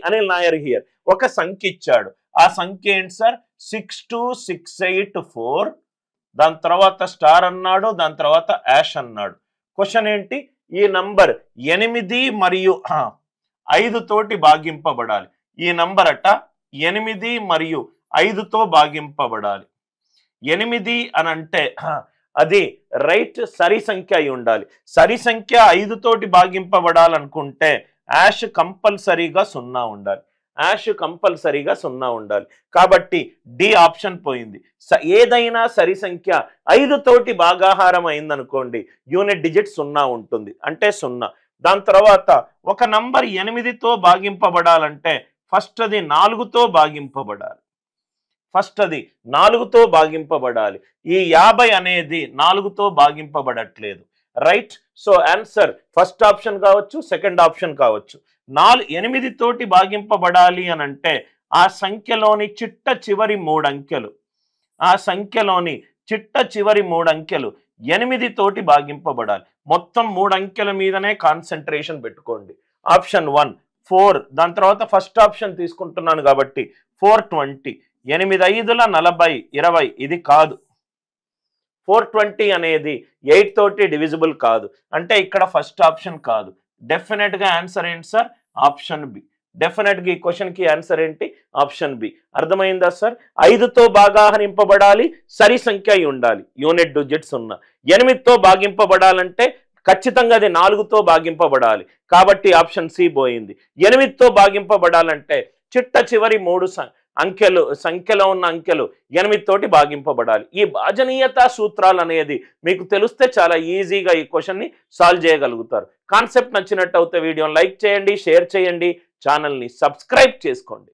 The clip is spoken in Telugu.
అనిల్ నాయర్ హియర్. ఒక సంఖ్య ఇచ్చాడు, ఆ సంఖ్య ఏంటి సార్? 62684. దాని తర్వాత స్టార్ అన్నాడు, దాని తర్వాత యాష్ అన్నాడు. క్వశ్చన్ ఏంటి? ఈ నంబర్ 8 మరియు 5 తోటి భాగింపబడాలి. ఈ నంబర్ అట 8 మరియు 5తో భాగింపబడాలి. 8 అని అంటే అది రైట్ సరి సంఖ్య అయి ఉండాలి. సరి సంఖ్య 5 తోటి భాగింపబడాలనుకుంటే యాష్ కంపల్సరీగా 0 ఉండాలి. యాష్ కంపల్సరీగా 0 ఉండాలి. కాబట్టి డి ఆప్షన్ పోయింది. ఏదైనా సరి సంఖ్య 5 తోటి భాగాహారం అయిందనుకోండి, యూనిట్ డిజిట్ 0 ఉంటుంది, అంటే 0. దాని తర్వాత ఒక నంబర్ 8తో భాగింపబడాలంటే ఫస్ట్ అది 4తో భాగింపబడాలి. ఫస్ట్ అది 4తో భాగింపబడాలి. ఈ 50 అనేది 4తో భాగింపబడట్లేదు, right? So answer first option కావచ్చు, సెకండ్ ఆప్షన్ కావచ్చు. 8 తోటి భాగింపబడాలి అని అంటే ఆ సంఖ్యలోని చిట్ట చివరి 3 అంకెలు, ఆ సంఖ్యలోని చిట్ట చివరి 3 అంకెలు 8 తోటి భాగింపబడాలి. మొత్తం 3 అంకెల మీదనే కాన్సన్ట్రేషన్ పెట్టుకోండి. ఆప్షన్ 1 4. దాని తర్వాత ఫస్ట్ ఆప్షన్ తీసుకుంటున్నాను కాబట్టి 420. 8 5ల 40 20 ఇది కాదు. 420 అనేది 8 తోటి డివిజిబుల్ కాదు, అంటే ఇక్కడ ఫస్ట్ ఆప్షన్ కాదు. డెఫినెట్ గా ఆన్సర్ ఏంటి సార్? Option B. డెఫినెట్ గా ఈ క్వశ్చన్ కి ఆన్సర్ ఏంటి? Option B. అర్థమైందా సార్? 5తో భాగాహరింపబడాలి, సరి సంఖ్య అయి ఉండాలి, యూనిట్ డిజిట్స్ 0. 8తో భాగింపబడాలంటే ఖచ్చితంగా అది 4తో భాగింపబడాలి, కాబట్టి ఆప్షన్ సి పోయింది. 8తో భాగింపబడాలంటే చిట్ట చివరి 3 అంకెలు, సంఖ్యలో ఉన్న అంకెలు 8 తోటి భాగింపబడాలి. ఈ భాజనీయత సూత్రాలు అనేది మీకు తెలిస్తే చాలా ఈజీగా ఈ క్వశ్చన్ని సాల్వ్ చేయగలుగుతారు. కాన్సెప్ట్ నచ్చినట్టు అయితే వీడియోని లైక్ చేయండి, షేర్ చేయండి, ఛానల్ని సబ్స్క్రైబ్ చేసుకోండి.